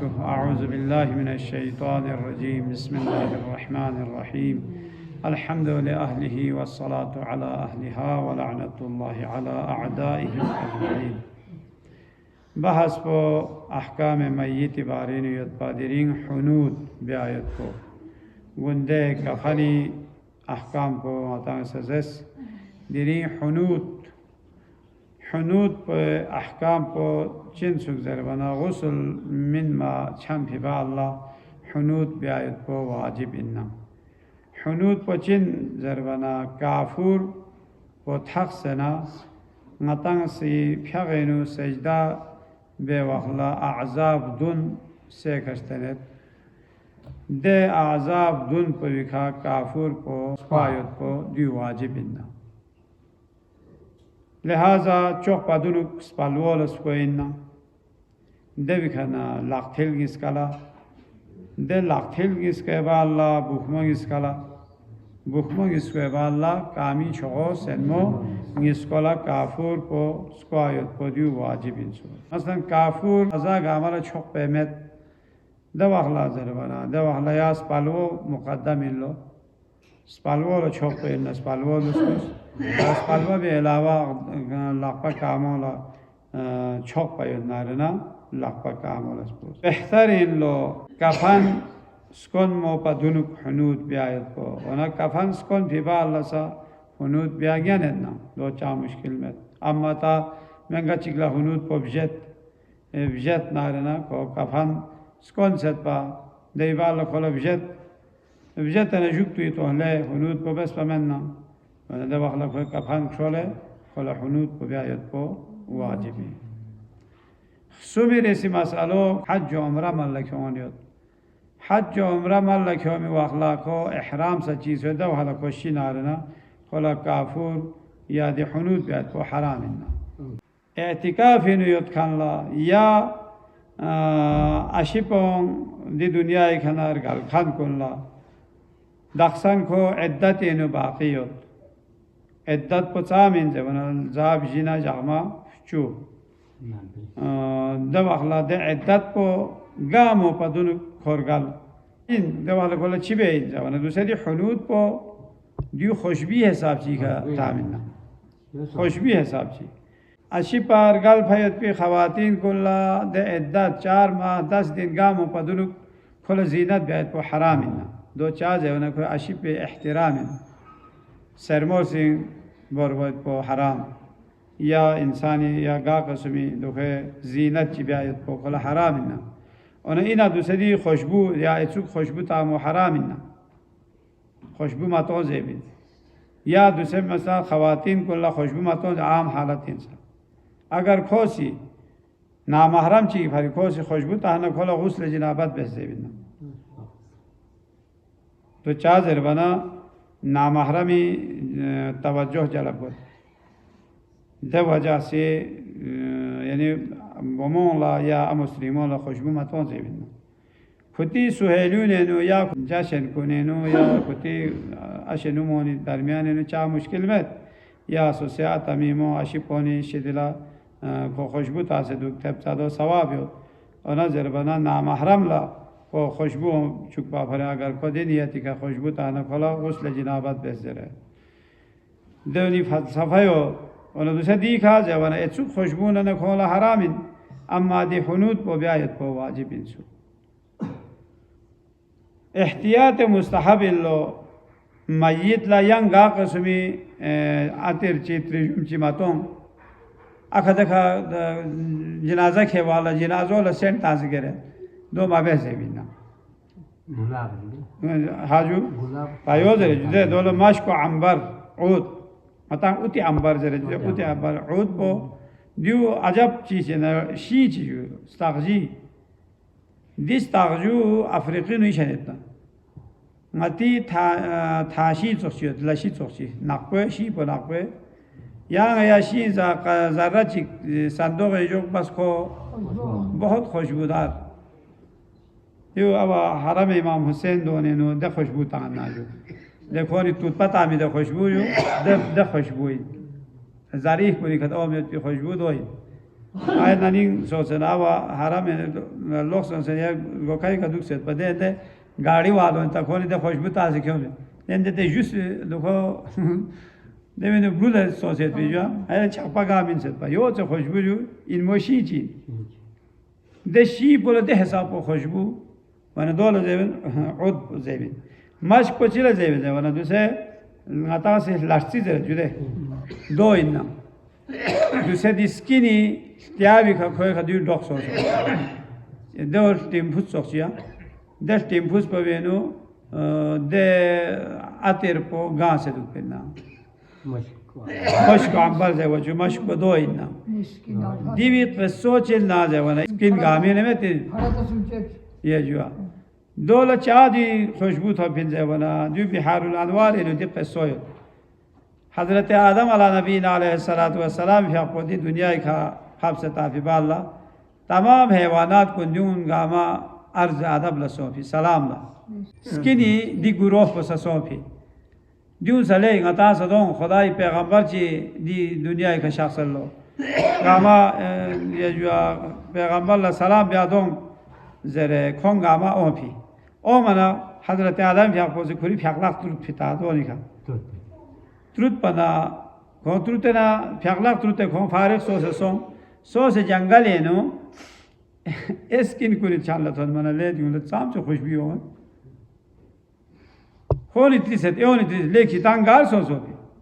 أعوذ بالله من الشيطان الرجيم بسم الله الرحمن الرحيم الحمد لأهله والصلاة على أهلها ولعنة الله على أعدائهم أجمعين. بحث پو احکام میت بارین یاد پادرین حنود بیایت کو گنده کفنی احکام کو ماتان سزس دیرین حنود پو احکام پو چین سگذر بنا غسل من ما چم پی با الله حنود بیایت پو واجب اننا حنود پو چین زربنا کافور پو تخصنا ماتان سی پیغینو سجده به وخلا اعذاب دون سیکشتنت ده اعذاب دون پویکا کافور کو سپایت کو دی واجب اننا لہذا چوک پادونو سپالوال سکوئننا ده بکنا لاختل گیس کلا ده لاختل گیس که با اللہ بخمو گیس کلا بخمو گیس که با اللہ کامی چغو سنمو گیس کلا کافور کو سکوایت کو دی واجب انسو مثلا کافور ازا گامالا چوک پیمت ده وخلا زربانا ده وخلا یا سپالو مقدم اللو سپالو رو چوک پیمنا سپالو دسکوس سپالو به علاوه لقبا کامولا چوک پیمنا رنا لقبا کامولا سپوس بهترین لو کفن سکن مو پا دونک حنود بیاید کو اونا کفن سکن پی با اللہ سا حنود بیاگین ادنا دو چا مشکل میں اما تا منگا چکلا حنود پا بجت نارنا کو کفن سکن ست پا دی با اللہ کھولا بجت نجوک توی تو لے حنود پا بس پا مننا وانا دا وقلا کوئی کفن کھولے کھولا حنود پا بیاید کو واجبی سومی ریسی مسئلو حج و عمرہ ملکیونیت حج و عمرہ ملکیومی واخلا کو احرام سا چیز ہوتا وحلا کوشی نارنا کھولا کافور یا دی حنود بیاد کو حرام اننا اعتکافی نیوت کھنلا یا اشیپون دی دنیای کنار گل کھن کنلا دخسن کو عدت اینو باقیوت عدت پچامین زبنا زاب جینا جغما چو دو اخلا ده عدت پو گامو پا دونو کورگل این دو اخلا کولا چی به این زبانه دوسری حنود پو دیو خوشبی حساب چی که تامیننا خوشبی حساب چی اشی پارگل پھیت پی خواتین کولا ده عدت 4 ماه 10 دن گامو پا دونو کولا زینت بیاید پو حرامیننا دو چاز ہے انہوں کو اشی پی احترامین سرمور سنگ بوربوید پو حرام یا انسانی یا گا قسمی دوکھے زینت چی بیایت پو کلا حرام اننا اونا اینا دوسری خوشبو یا ایچوک خوشبو تامو حرام اننا خوشبو ماتون زیبید یا دوسری مثلا خواتین کلا خوشبو ماتون عام حالت انسان اگر کھوسی نامحرم چی پھری کھوسی خوشبو تاہنا کلا غسل جنابت بس زیبیدنا تو چا زربنا نامحرمی توجہ جلب کرد ده وجہ سے یعنی بمولا یا مسلمولا خوشبو متون زیبیدنا کتی سہیلونینو یا جشن کنینو یا کتی اشنومونی درمیانینو چا مشکل مت یا سوسیات امیمو اشیپونی شدلا کو خوشبو تاسه دوکتب صدو ثوابیو اونا زربنا نامحرم لا کو خوشبو چک پاپره اگر کو دینیتی که خوشبو تانا کلا غسل جنابت بزره دونی فلسفه‌یو اونا دوسه دیکھا جوانا اتسوک خوشبو ننه کلا حرامین اما دی حنود پو بیایت پو واجب انسو احتیاط مستحب اللو میت لا ینگا قسمی اتر چیتری جمچی ماتون اکھا دکھا جنازہ کھے والا جنازو لسین تازه گره دو مابه زیبینا حاجو پایو زره جده دولو مشک و عنبر عود مطمئن اوتی عنبر زره جده اوتی عنبر عود بو دیو عجب چیزی نه شی چیزی استغجی دی استغجو افریقی نیشنیدن متی تاشی چوشید لشی چوشید نقبه شی پو نقبه یا شی ذره چی صندوق ایجوک بس کو بہت خوشبودار یو ابا حرم امام حسین دونینو ده خوشبو تان ناجو دکھونی توت پتا می ده خوشبو جو ده خوشبوی ظریف کنی کت آمیت پی خوشبو دوی आय ननिंग सोचना वा हरा में लोग सोचना या गोकाई का दुख से पदे दे गाड़ी वालों तक होने दे खुशबू ताज़ी क्यों नहीं लेकिन दे जुस देखो दे मैंने बुला सोचे तो जो आय छापा गामिन से पा यो तो खुशबू जो इन मोशी ची दे शी बोले दे हिसाब को खुशबू वरना दो लजेबन उद जेबन मश को चिल्ला जेबन वरना दूसरे आता से लास्टी जर जुदे दो इन्ना दूसरे दिस्किनी त्यागी का कोई का दूर डॉक्स होता है दो टेम्पुस सोचिया दे टेम्पुस पर वेनु दे आतेर पो गांव से दुपे ना मशक आंबर जाए वो जो मशक को दो इन्ना दीवी पे सोचेल ना जाए वरना किन गामी ने में ती ये जुआ दो लचादी खुशबू था फिर जाए वरना जो बिहारुल अनवार इन्हों दी पे सोयो हज़रत आदम अला नबी अलैहिस्सलातु वस्सलाम फ़ियाक़ोदी दुनिया का हफ्स ताफ़ी बाल्ला तमाम हैवानात को न्यून गामा अर्ज़ अदब लसोफ़ी सलाम ला स्किनी दी गुरोह को ससोफ़ी न्यून सले गता सदों खुदाई पैगंबर ची दी दुनिया का शख्स लो गामा ये जो पैगंबर ला सलाम ब्यादों ज़रे खों गामा ओफ़ी ओ मना हज़रत आदम फ़ियाक़ोदी खुरी फ़ियाक़लाक़ तुर फिता दो निका ट्रुथ पना कौन ट्रुथ ना फ़ियाक़लाक़ ट्रुथ कौन फारिग सो से जंगल है नो एस्किन कुरी चाल लता मना ले दियों लत साम चो खुशबू हो होनी तीसत एवनी तीस ले खितांगार सो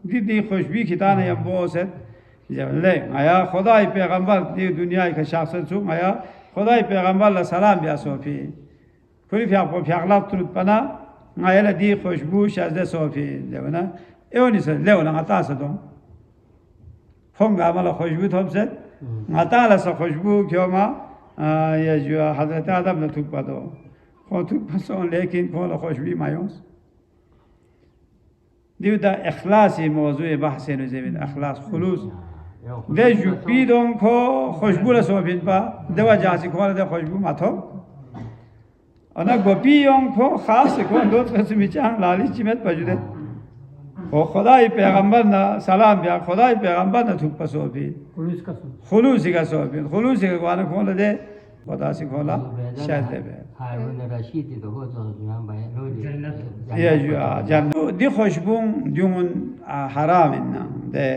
भी दी खुशबू खिताने यम वो से जब ले आया खुदाई पैगंबर दी दुनिया का शख्स चुक आया खुदाई पैगंबर ला सलाम बिया सोफी कुरी फ़ियाक़लाक़ ट्रुथ पना आया ला दी खुशबू शाज़ सोफी जब ना एवनी से ले उन्हें आता से तो होंगा माला खुशबू थोप से आता ला सा खुशबू क्यों माँ ये जो हज़रत आदम ने थूक पादो कौन थूक पसों लेकिन कौन ला खुशबू मायूस दिवता इख़लासी मौजूद बहस है नुज़ेबिन इख़लास खुलूस दे जुपीदों को खुशबू ला सोफिन पा देवा जासी कौन दे खुशबू माथो और ना गोपियों को ख़ास कौन दो किस्म चांग लाली चिमत बजुदे वो खुदाई पैगंबर ना सलाम बिया खुदाई पैगंबर ना थूक पसो भी खुलूसी का सो भी खुलूसी का कौन खोल दे खुदा से खोला शायद दे बे ये जो जब दी खुशबू जुमन हराम इन्ना दे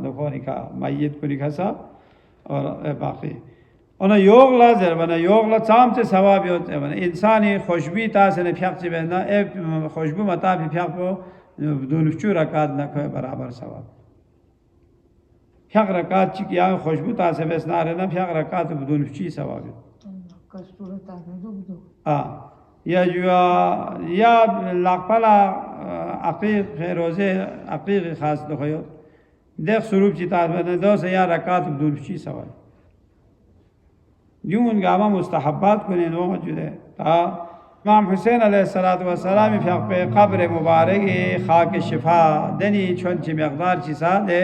दुखोनी का मय्यत कुनी का सा और बाकी उन्हें योग ला जर बना योग ला चाम से सवाब होते बना इंसानी खुशबू तासे ने फ्याक से बना ए खुशबू मता भी फ्याक को दोनों रकात ना कोई बराबर सवाब फ्याक रकात ची किया खुशबू तासे बस ना रहना फ्याक रकात दोनों ची सवाब या जो या लाखपाला अक़ीक़ रोज़े अक़ीक़ ख़ास दखयो देख स्वरूप ची तास बना दो से या रकात दोनों ची सवाब यूं उनका आमा मुस्तहब्बात को ने नो जुदे ता इमाम हुसैन अलैहिस्सलाम फ़ियाक़ पे क़ब्र मुबारक खाक शिफा दनी छोंची मक़दार चिसा दे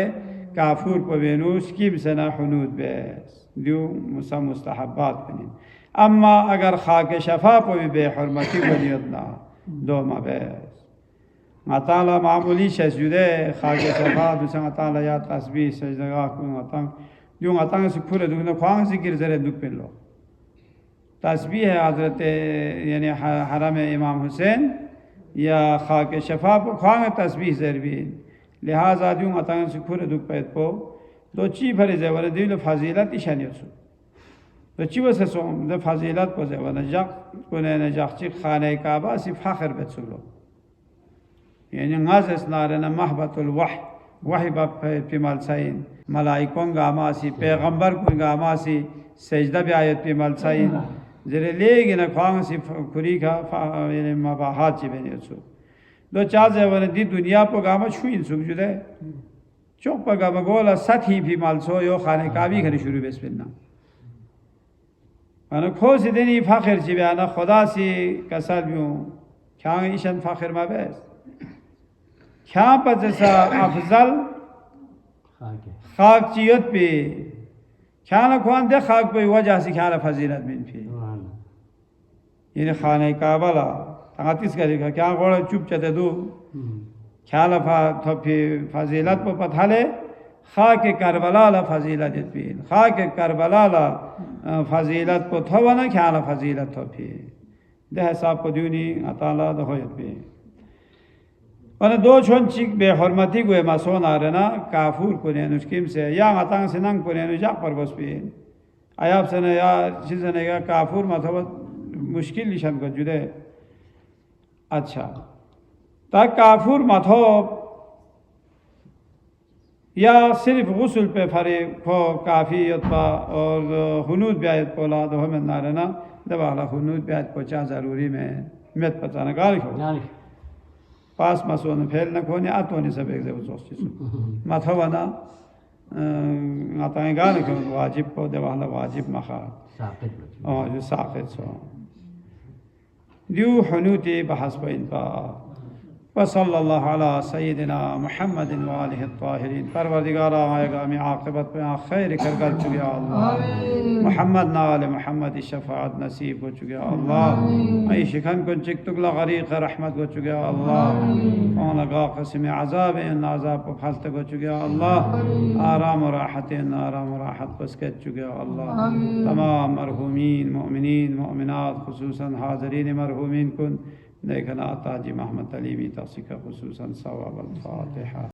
काफूर को बेनूस किम सना हुनूद बेस दियो मुसा मुस्तहब्बात बनी अम्मा अगर खाक शफा को भी बेहरमती बनियत ना दो मा बेस अताला मामूली शजुदे खाक शफा बिसा अताला या तस्बीह सजदगा को अतंग जो अतंग से पूरे दुनिया ख्वांग जिक्र जरे दुख पे लो तस्बीह है हज़रत यानी हरम इमाम हुसैन या खाक शफा पर ख्वांग तस्बीह ज़रबी लिहाजा दूँ अतंग से पूरे दुख पैद पो दो ची भरे ज़ेवर दिल फजीलत इशानी उसो तो ची वसे सो द फजीलत को ज़ेवर जक कोने न जक्ची खाने काबा सी फ़ख्र बेचुलो यानी गाज़ नारे न महबतुल वही बाप पिमाल साइन मलाइकों गामासी पैगंबर को गामासी सजदा भी आयत पिमाल साइन जरे लेगी न ख्वांग सी खुरी का यानी मबाहात ची बने उसो दो चार ज़ेवर दी दुनिया पर गामा छुइन सुख जुदे चौक पर गामा गोला सती भी माल सो यो खाने काबी खरी शुरू बेस पिलना अन खोज देनी फ़ख्र ची बयाना खुदा सी कसर बियों क्या ईशन फ़ख्र मा बेस क्या पर जैसा अफजल खाक चीयत पे क्या न खुआन दे खाक पे वजह से क्या फजीलत मिल पे ये खाने काबला तातीस करेगा क्या गोड़ा चुप चते दो क्या लफा थपे फजीलत पर पथाले खाक करबला ला फजीलत पीन खाक करबला ला फजीलत को थवा ना ख्याल फजीलत हो पी दे हिसाब को दूनी अताला दहोयत पे और दो छोन चिक बेहरमती को मसोन आरना काफूर को ने नुस्किम से या अतांग से नंग को ने नुजा पर बस पे आयाब से ने या चीज ने का काफूर मतलब मुश्किल निशान को जुदे अच्छा ता काफूर मतलब या सिर्फ गुस्ल पे फरे को काफ़ी यत्पा और हुनूद ब्यायत पोला दो हमें नारना दबाला हुनूद ब्यायत पोचा ज़रूरी में मेत पचाना गाली हो पास मसोन फेल न कोने आतोनी सब एक जब जोस्ती माथवाना आताएं गाली को वाजिब को दबाला वाजिब मखा और जो साक़ित सो दियो हुनूदी बहस पे इनका वसल्लल्लाहु अला सय्यदिना मुहम्मद व आलिहि त्ताहिरीन परवरदिगारा आएगा मैं आक़िबत पे खैर कर चुके अल्लाह मुहम्मद नाल मुहम्मद शफाअत नसीब हो चुके अल्लाह आई शिकन को चिक तुगला गरीक़ रहमत हो चुके अल्लाह कौन लगा क़स्म अज़ाब इन अज़ाब को फलत हो चुके अल्लाह आराम और राहत इन आराम और राहत बस कर चुके अल्लाह तमाम मरहूमीन मोमिनीन मोमिनात खुसूसन हाज़रीन मरहूमीन कुन देखना ताजी मोहम्मद अली भी तफ़सीक़ खुसूसन सवाब अल-फ़ातिहा।